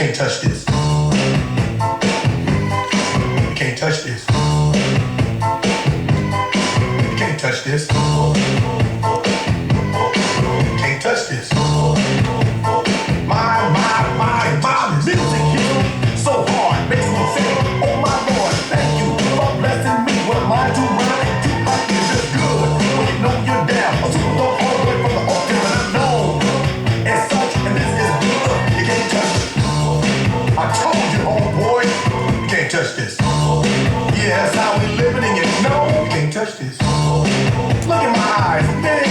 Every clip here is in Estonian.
can't touch this. You can't touch this. You can't touch this. You can't touch this. My music hit so hard, makes me say, oh my Lord, thank you for blessing me. What am I to run and do like this is good? When you know you're down, a super dope all the way from the altar and I'm known as such, and this is good. You can't touch it. I told you, homeboy, you can't touch this. Yeah, that's how we living, and you know you can't touch this. Look in my eyes, man,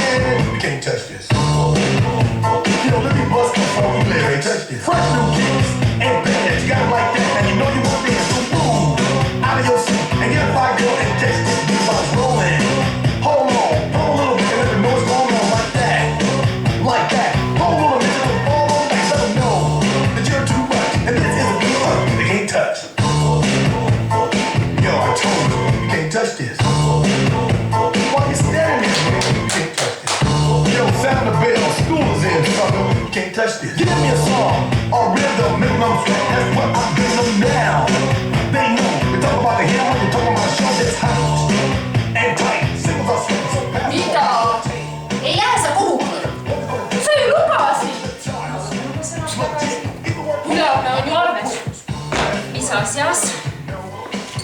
you can't touch this. Yo, let me bust before we live. You can't touch this. Fresh new kicks and bands, you got it like that, and you know you want to dance. So move out of your seat and get a fire girl and catch this beat while it's rolling. Hold on, hold a little bit and let them know what's going on like that. Like that. Hold on a minute and fall on back, let them know that you're too much and this isn't good. They can't touch. Yo, I told you, you can't touch this. While you're standing there, man, you can't touch this. Yo, sound the bell, school is in, sucker. You can't touch this. Give me a song, or rhythm, make them sweat. That's what I'm giving them now. They know, you talk about the hammer, you talk about a show that's hot and tight. Singles are sweating so fast. Mida? Ei jää sa kuhugi. Sa ju lubasid. Ülehomme on ju arvestus. Mis asjas?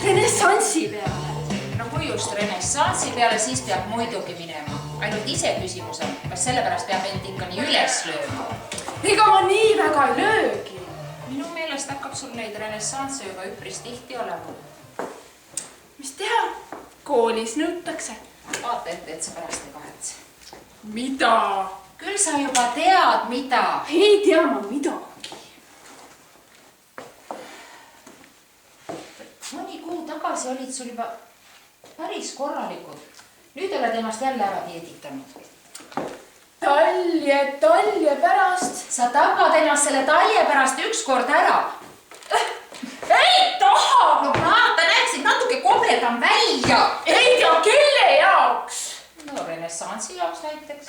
Renessansi peale. No kui just renessansi peale, siis peab muidugi minema. Ainult ise küsimus on, kas sellepärast peab end ikka nii üles lööma? Ega ma nii väga ei löögi. Minu meelest hakkab sul neid renessanse juba üpris tihti olema. Mis teha? Koolis nõutakse. Vaata ette, et sa pärast ei kahetse. Mida? Küll sa juba tead, mida. Ei tea ma midagi. Mõni kuu tagasi olid sul juba päris korralikud. Nüüd oled ennast jälle ära dieeditanud. Talje pärast. Sa tapad ennast selle talje pärast ükskord ära. Ei taha! No vaata, näeksid natuke komedam välja. Ei tea, kelle jaoks? No renessansi jaoks näiteks.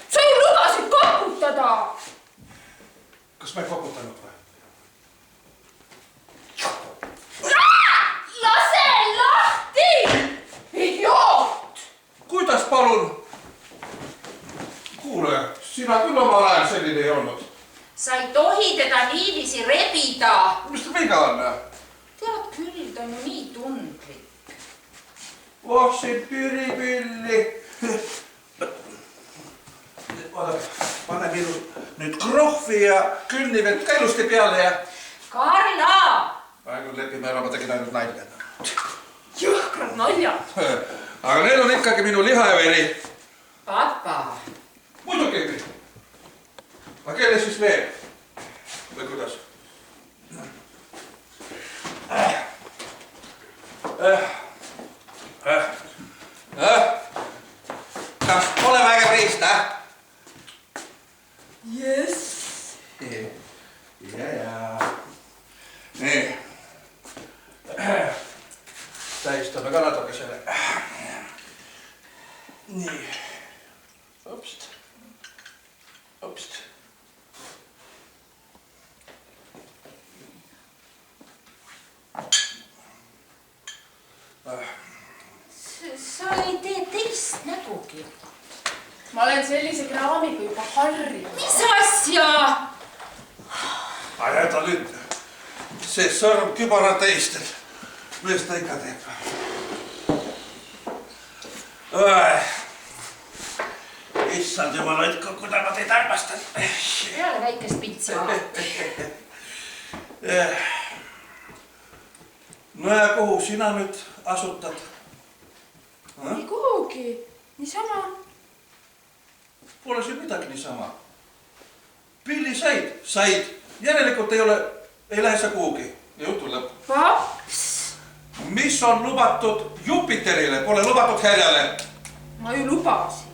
Sa ju lubasid koputada! Kas ma ei koputanud või? Lase lahti! Idioot! Kuidas palun? Kuule, sina küll omal ajal selline ei olnud. Sa ei tohi teda niivisi rebida. Mis ta viga on? Tead küll, ta on ju nii tundlik. Oh, siin piripilli. Oota, pane minu nüüd krohvi ja künnivett ka ilusti peale ja... Karla! Praegu lepime ära, ma tegin ainult nalja. Jõhkrad naljad. Aga need on ikkagi minu liha ja veri. Papa. Muidugi. Aga kelle siis veel? Või kuidas? Kas pole väga riist, Yes. Ja. Nii. Tähistame ka natuke selle. Nii. Opst. Sa ei tee teist nägugi. Ma olen sellise kraamiga juba harjunud. Mis asja? Aga jäta nüüd see sõrm kübara teist, et mis ta ikka teeb. Issand jumal, hoidku, kuida ma teid armastan. Peale väikest pitsi vahet. No ja kuhu sina nüüd asutad? Ei kuhugi. Niisama. Pole siin midagi niisama. Pilli said. Järelikult ei lähe sa kuhugi. Jutu lõpp. Paps! Mis on lubatud Jupiterile, pole lubatud Härjale? Ma ju lubasin.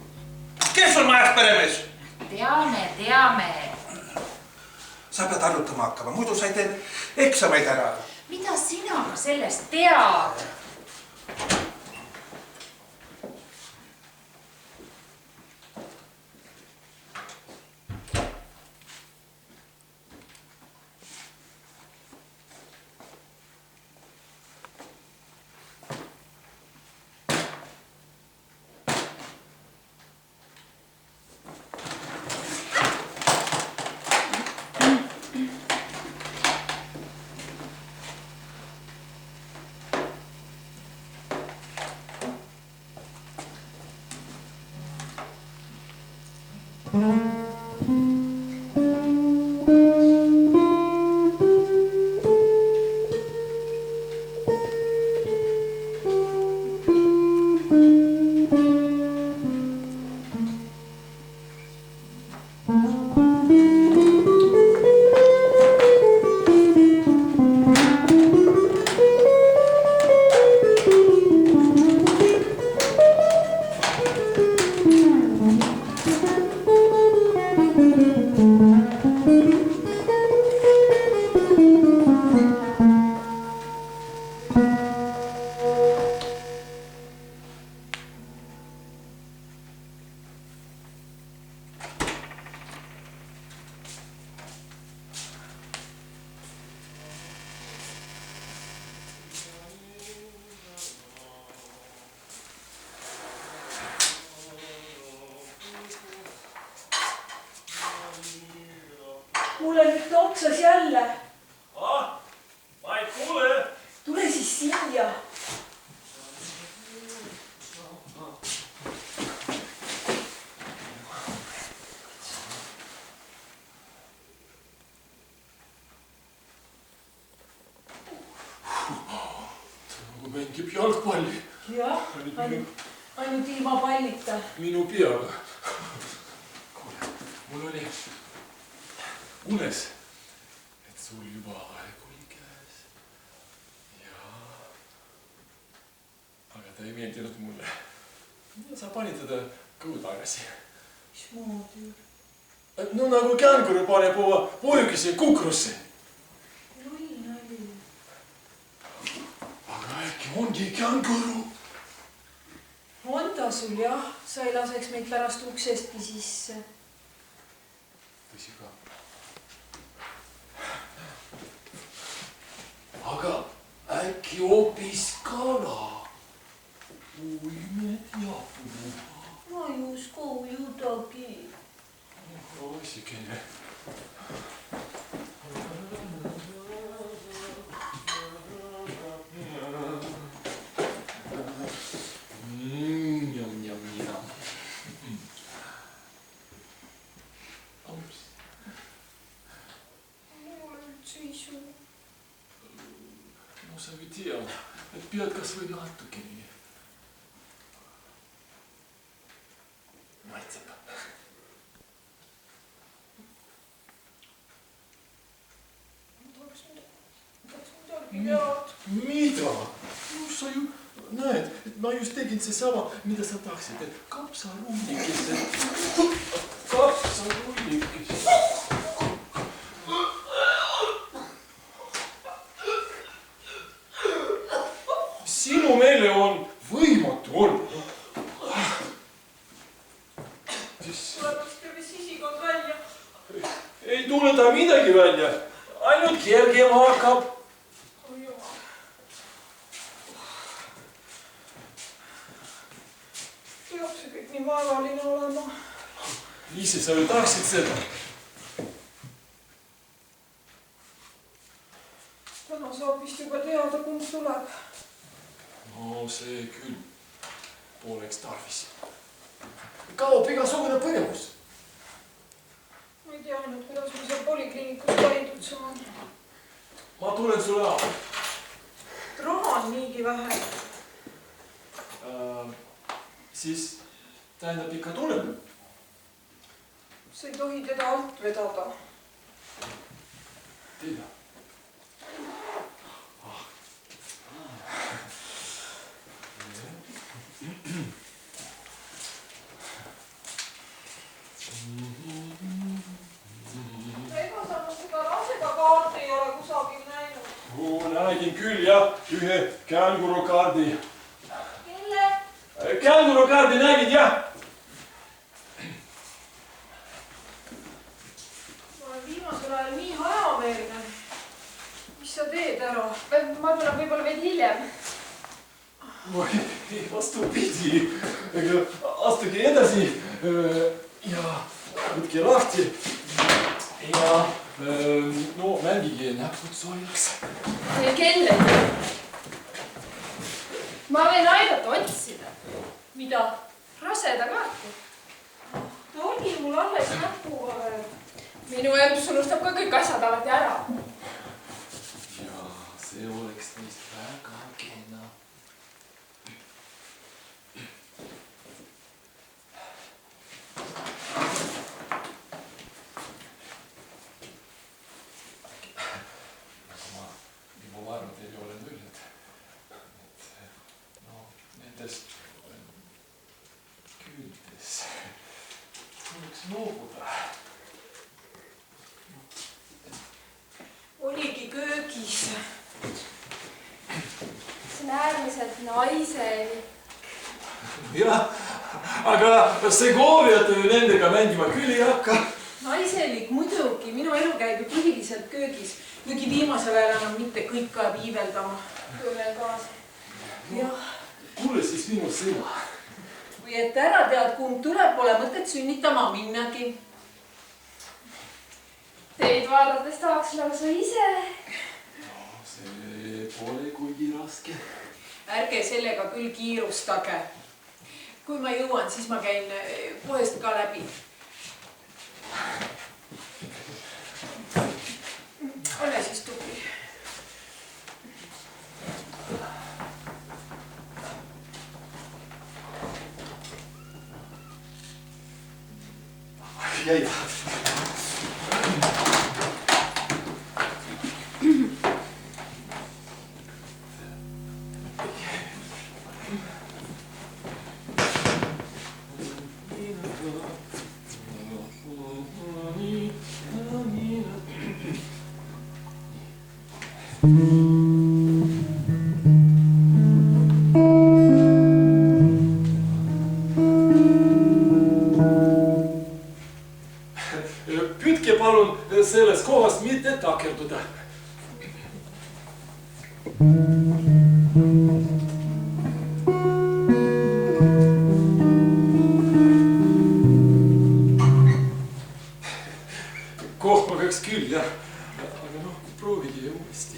Kes on majast peremees? Teame. Sa pead arutama hakkama, muidu sa ei tee eksameid ära. Mida sina sellest tead? Mulle nüüd otsas jälle. Ma ei kuule. Tule siis siia. Mängib jalgpalli. Jah, ainult ilma pallita. Minu peaga. Kuule, mul oli unes, et sul juba aeg oli käes. Aga ta ei meeldinud mulle. Sa panid teda kõhu tagasi. Mismoodi? No nagu känguru paneb oma poegise kukrusse. Null nali. Aga äkki ongi känguru? On ta sul jah, sa ei laseks meid pärast uksestki sisse. Tõsi ka. Aga äkki hoopis kala? Uimed jabu. Ma ei usko judagi. Osikene. No sa ei tea, et pead kas või natukene. Maitseb. Mida? No sa ju näed, et ma just tegin seesama, mida sa tahtsid, et kapsarullikese. Kapsarullikese. Sinu meele on võimatu olnud. Tulemas terve sisikond välja. Ei tule ta midagi välja. Ainult kergem hakkab. Peab see kõik nii vaevaline olema. Ise sa ju tahaksid seda. Täna saab vist juba teada, kumb tuleb. No see küll poleks tarvis. Kaob igasugune põnevus. Ma ei tea nüüd, kuidas ma seal polikliinikus käidud saan. Ma tulen sulle ära. Raha on niigi vähe. Siis tähendab ikka tulen. Sa ei tohi teda alt vedada. Teda. Ega sa seda raseda kaarti ei ole kusagil näinud. Nägin küll jah, ühe känguru kaardi. Känguru-kaardi nägid, jah? ma olen viimasel ajal nii hajameelne. Mis sa teed ära? Ma tulen võib-olla veidi hiljem. Vastupidi. Astuge edasi ja võtke lahti ja no mängige näpud soojaks. Kellegi. Ma võin aidata otsida. Mida? Raseda kaarti. No oli mul alles näpuga veel. Minu elus unustab ka kõik asjad alati ära. Ja see oleks neist väga kena. Nagu ma juba varem teile olen öelnud, et no nendest küldes tuleks loobuda. Oligi köögis. See on äärmiselt naiselik. Jah, aga Segoviat nendega mängima küll ei hakka. Naiselik muidugi. Minu elu käib ju põhiliselt köögis. Kuigi viimasel ajal enam mitte kõik ajab iiveldama. Tunnen kaasa. Jah. Kuule siis minu sõna. Või et ära tead, kumb tuleb, pole mõtet sünnitama minnagi. Teid vaadates tahaks lausa ise. No, see pole kuigi raske. Ärge sellega küll kiirustage. Kui ma jõuan, siis ma käin poest ka läbi. Ole siis tubli. Jäid. Püüdke palun selles kohas mitte takerduda. Kohma peaks küll, jah. Aga noh, proovige uuesti.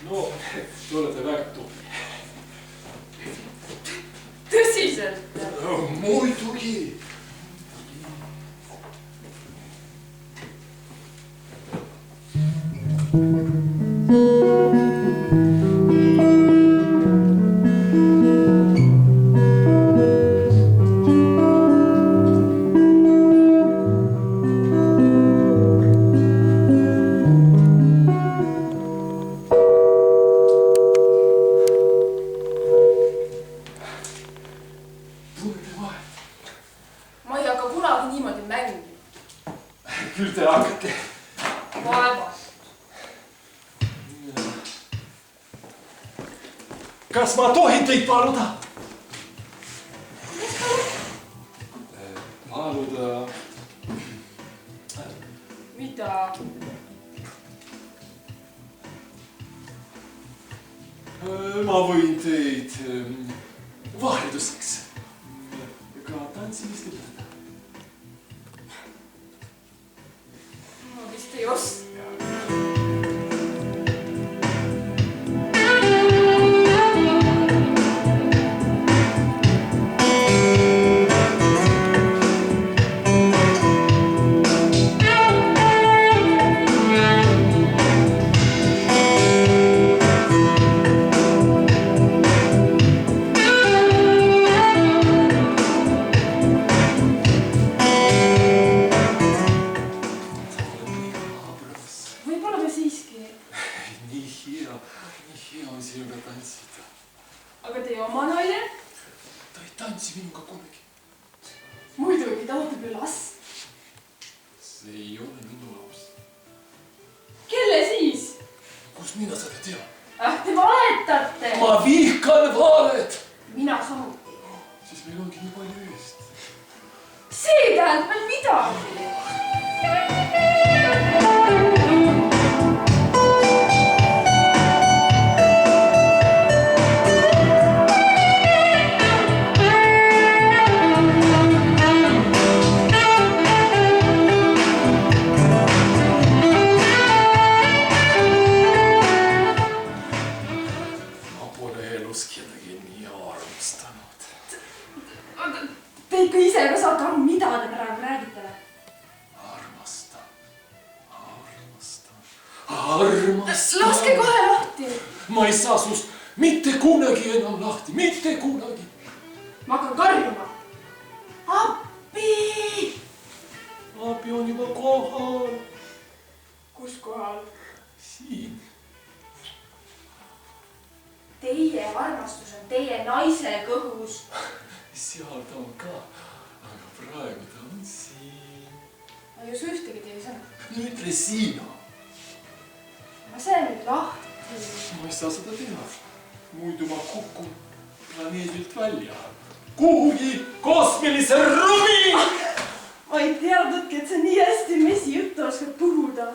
No, te olete väga tubli. Tõsiselt? Muidugi. Ma ei hakka kunagi niimoodi mängima. Küll te hakkate. Vaeva. Kas ma tohin teid paluda? Paluda. Mida? Ma võin teid vahelduseks ka tantsimist ütelda. Ma vist ei oska. ta ootab ju last. See ei ole minu laps. Kelle siis? Kus mina seda tean? Te valetate! Ma vihkan valet! Mina samuti. Siis meil ongi nii palju eest. See tähendab veel midagi. Te ikka ise ka saate aru, mida te praegu räägite? Armastan. Laske kohe lahti. Ma ei saa sust mitte kunagi enam lahti, mitte kunagi. Ma hakkan karjuma. Appi! Abi on juba kohal. Kus kohal? Siin. Teie armastus on teie naise kõhus. Seal ta on ka, aga praegu ta on siin. Ma ei usu ühtegi teie sõna. Ütle sina. Ma see nüüd lahti. Ma ei saa seda teha. Muidu ma kukun planeedilt välja. Kuhugi kosmilise ruumi! Ma ei teadnudki, et sa nii hästi mesijuttu oskad puhuda.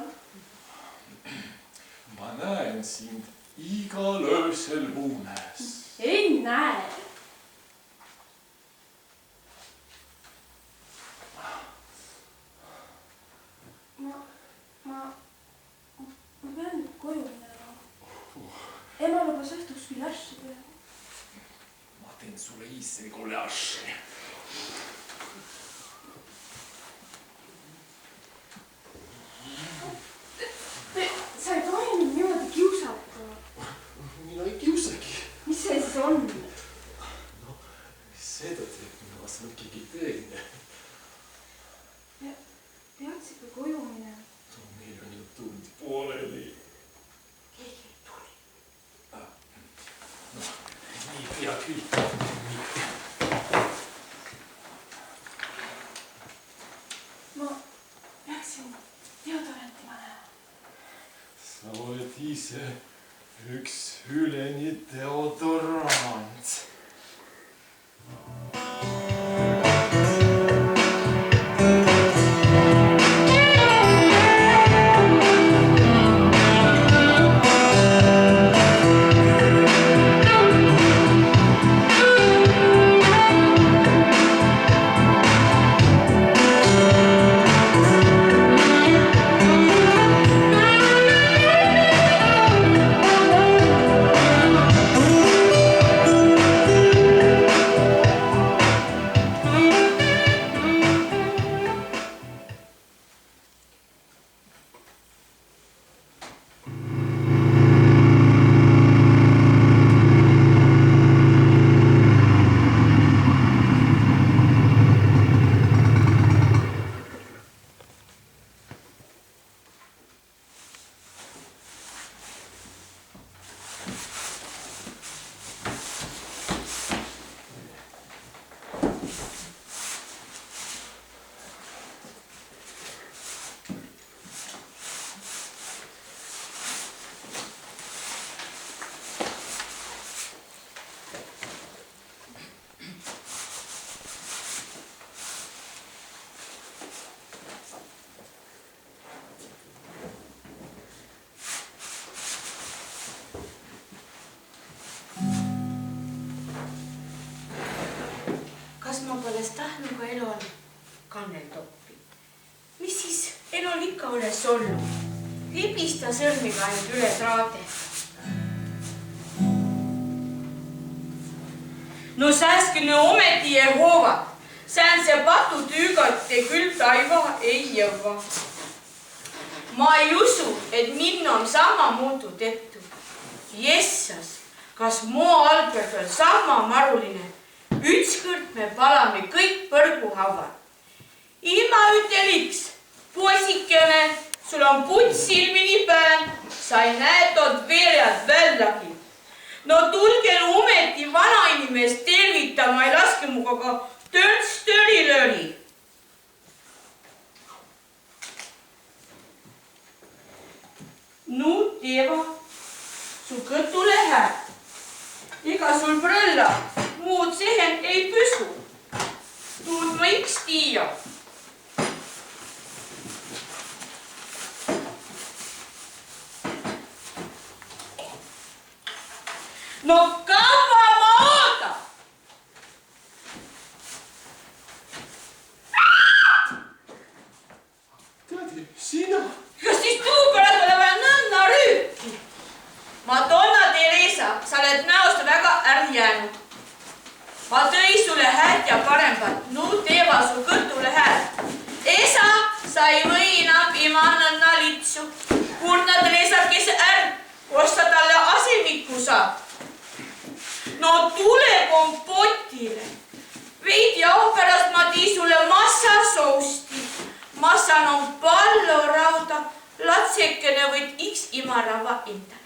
Ma näen sind igal öösel unes. Ei näe. Ma pean nüüd koju minema. Ema lubas õhtuks gulaši teha. Ma teen sulle ise gulaši. Sa ei tohi nüüd niimoodi kiusata. Mina ei kiusagi. Mis see siis on? No, seda teeb minu asemel keegi teine. Peaks ikka koju minema. Meil on ju tund pooleli. Keegi ei tuli. No, nii pea küll. Ma peaksin deodoranti panema. Sa oled ise üks üleni deodorant. Kas ma polest tahtnud ka Elol kannel toppi? Mis siis Elol ikka üles olnud? Libista sõrmiga ainult üle traate. No sääskene ometi Jehova. Säänsä patutüügat te küll taiva ei jõua. Ma ei usu, et minna on sama muutu tehtud. Jessas, kas moo Albert on sama maruline? Ükskõrd me palame kõik põrguhavad. Ilma üteliks, poisikene, sul on puts silmini pään, sa ei näe tood veerjad väljagi. No tulge ometi vanainimest tervitama, ei laske muga ka törts-töri-löri. sul prõlla muud sehen ei püsu. Tuud ma iks tiia. No kaua ma ootan? Tädi, sina? Kas siis tuu peale tuleb nõnna rüüki? Madonna Teresa, sa oled näost väga ära jäänud. Ma tõi sulle hääd ja parempat, nüüd teeva su kõtule hääd. Esa, sa ei või enam imana nõnna litsu. Kurna Teresa, kes ärg, osta talle asemikku saab. No tule kompotile. Veidi au pärast ma tii sulle massasousti. Massan on pallo rauda, latsekene võid iks imarava endale.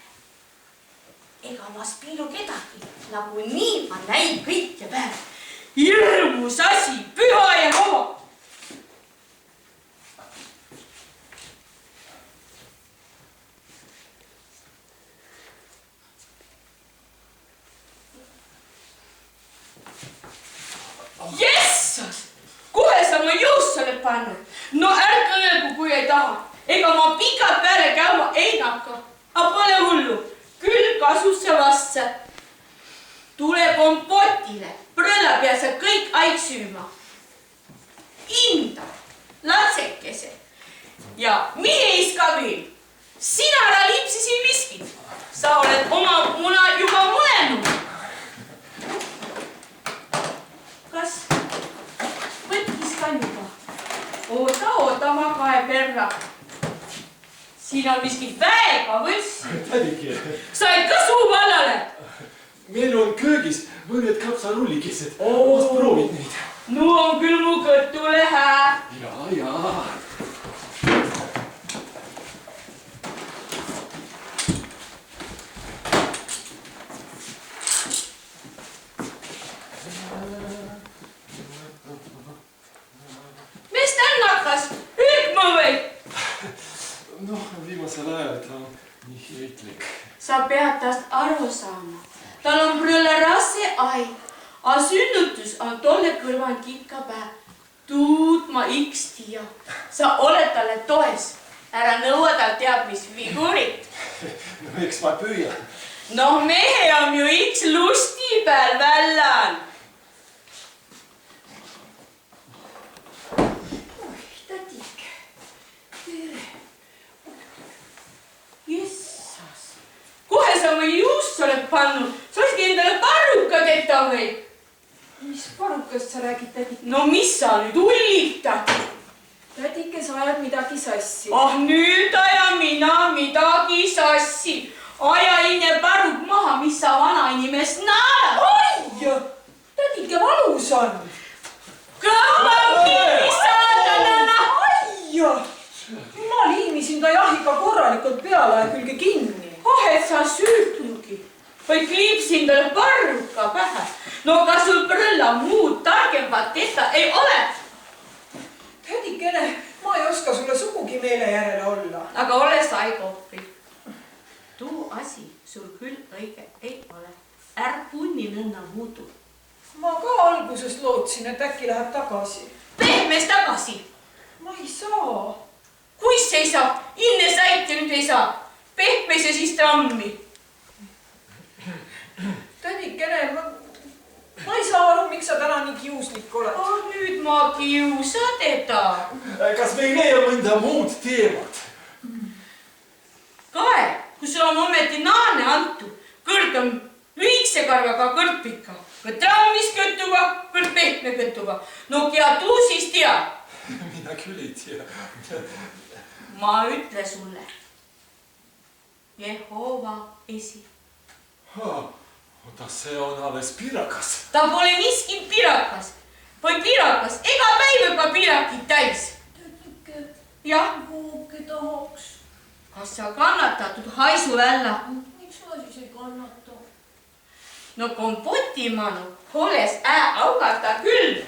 Ega ma spiilu kedagi, nagu nii ma näin kõike päev. Hirmus asi, püha ja kova. Jessas! Kohe sa mu jõust oled pannud. No ärka öelgu, kui ei taha. Ega ma pikalt peale käima ei nakka. A pole hullu. Küll kasusse vastse. Tule kompotile. Prõlla peal sa kõik aig süüma. Inda, latsekese ja mees ka veel. Sina ära lipsisin miskit. Sa oled oma muna juba mõelnud. Kas võttis ka juba? Oota, ma kae perra. Siin on miskit väega võssi. Tädike. Said ka suu vallale? Meil on köögis mõned kapsarullikesed. Kas proovid neid? Nu on küll mu kõtule hää. Ja. Mis tän hakkas? Ükma või? Noh, viimasel ajal ta on nii heitlik. Sa pead tast aru saama. Tal on prõlle rasse aeg, a sünnutus on tolle kõrval kikka päev. Tuud ma iks tia. Sa oled talle toes. Ära nõua tal teab mis figuurit. No eks ma püüan. No mehe on ju iks lusti peal vällan. Tädik, tere. Jessas. Kohe sa mu juust oled pannud. Sa olidki endale parruka teta või? Mis parukast sa räägid, tädik? No mis sa nüüd ullitad? Tädike, sa ajad midagi sassi. Ah, nüüd aja mina midagi sassi. Aja enne parruk maha, mis sa vana inimest naerad. Ai! Tädike, valus on. Kõmma kinni saadanana. Ai! Ma liimisin ta jahiga korralikult peale ja külge kinni. Ah, et sa süütugi. Või kliipsin talle parruka pähe. No kas sul prõlla muud targempat tehta ei ole? Tädikene, ma ei oska sulle sugugi meele järele olla. Aga ole saikoppi. Tuu asi sul küll õige ei ole. Ärg punni nõnna muutu. Ma ka alguses lootsin, et äkki läheb tagasi. Pehmes tagasi. Ma ei saa. Kuis ei saa? Inne saite nüüd ei saa. Pehmes ja siis trammi. Tädikene, ma ei saa aru, miks sa täna nii kiuslik oled. Ah, nüüd ma kiusa teda. Kas me ei leia mõnda muud teemat? Kae, kui sul on ometi naane antud, kõrd on lühikse karvaga, kõrd pika. Kõrd trammis kõtuga, kõrd pehme kõtuga. No kea tuu siis tea? Mina küll ei tea. Ma ütle sulle. Jehova esi. Oota, see on alles pirakas. Ta pole miski pirakas. Või pirakas, ega päiv juba pirakid täis. Tädike, Jah, kuhugi tahaks. kas sa kannatatud haisu välja? Miks ma siis ei kannata? No kompotimanu, olles augata küll.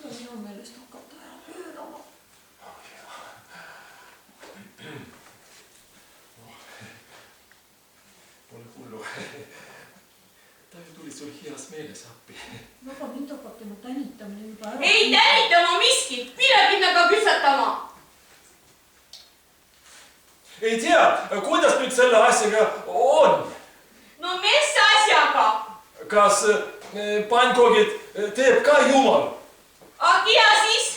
Ja minu meelest hakata ära pöörama. endast meele sappi. aga mind hakkab tema tänitamine juba ära. Ei tänitama miskit, mine pinnaga küpsetama. Ei tea, kuidas nüüd selle asjaga on? No mis asjaga? Kas pannkogid teeb ka Jumal? Aga ja siis?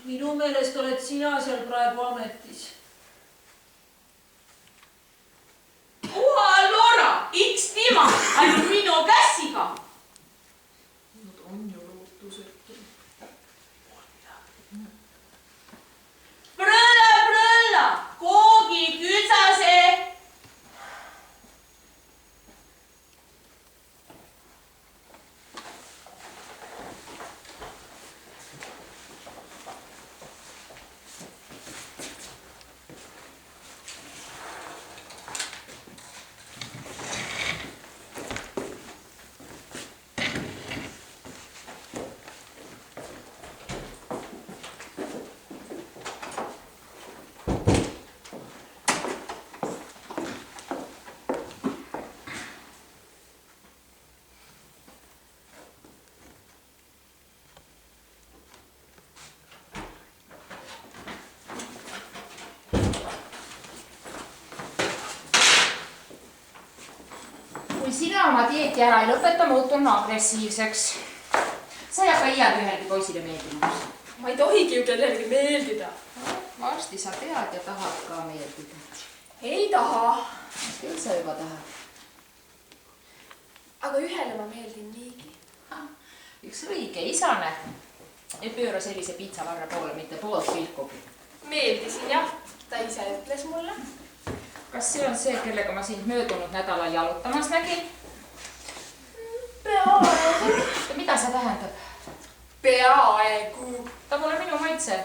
Minu meelest oled sina seal praegu ametis. Puha Lora, X tema, ainult minu käsiga. Nad on ju lootusetu. Prõlla, koogi kütsase. Kui sina oma dieeti ära ei lõpeta, muutun agressiivseks. Sa ei hakka iialgi ühelgi poisile meeldima. Ma ei tohigi ju kellelegi meeldida. Varsti sa tead ja tahad ka meeldida. Ei taha. Küll sa juba tahad. Aga ühele ma meeldin niigi. Üks õige isane ei pööra sellise piitsavarra poole mitte poolt pilkugi. Meeldisin jah, ta ise ütles mulle. Kas see on see, kellega ma sind möödunud nädalal jalutamas nägin? Peaaegu. Ja mida see tähendab? Peaaegu. Ta pole minu maitse.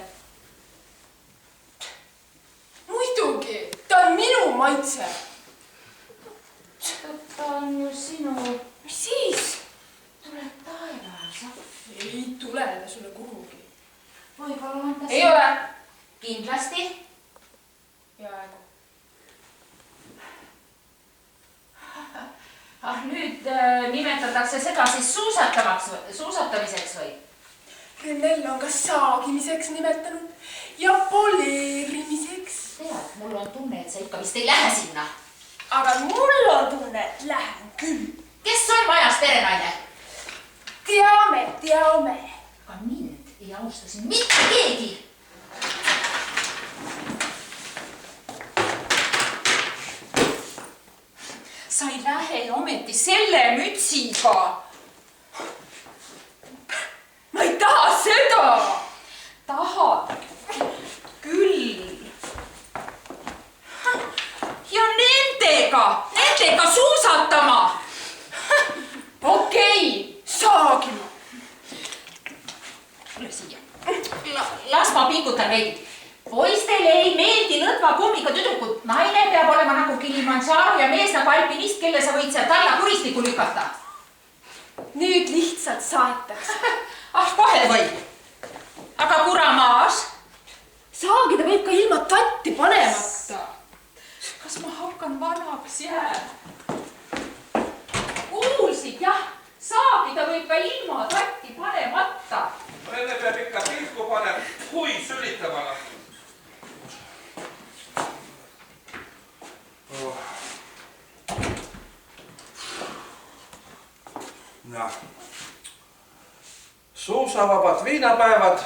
Muidugi, ta on minu maitse. Ta on ju sinu... Mis siis? Tuleb taevas. Ei tulene sulle kuhugi. Võib-olla on ta... Ei ole. Kindlasti. Peaaegu. Nüüd nimetatakse seda siis suusatamiseks või? Renell on ka saagimiseks nimetanud ja poleerimiseks. Tead, mul on tunne, et sa ikka vist ei lähe sinna. Aga mul on tunne, et lähen küll. Kes on majas perenaine? Teame. Aga mind ei austa siin mitte keegi. Sa ei lähe ometi selle mütsiga. Ma ei taha seda. Tahad küll. Ja nendega suusatama. Okei, saagima. Tule siia. Las ma pingutan veidi. Poistele ei meeldi lõdva kummiga tüdrukud. Naine peab olema nagu Kilimanjaro ja mees nagu alpinist, kelle sa võid sealt alla kuristikku lükata. Nüüd lihtsalt saetakse. Kohe võib. Aga kuramaas? Saagida võib ka ilma tatti panemata. Kas ma hakkan vanaks jääma? Kuulsid, jah. Saagida võib ka ilma tatti panemata. Enne peab ikka pilku panema, kui sülitamana. Suusavabad viinapäevad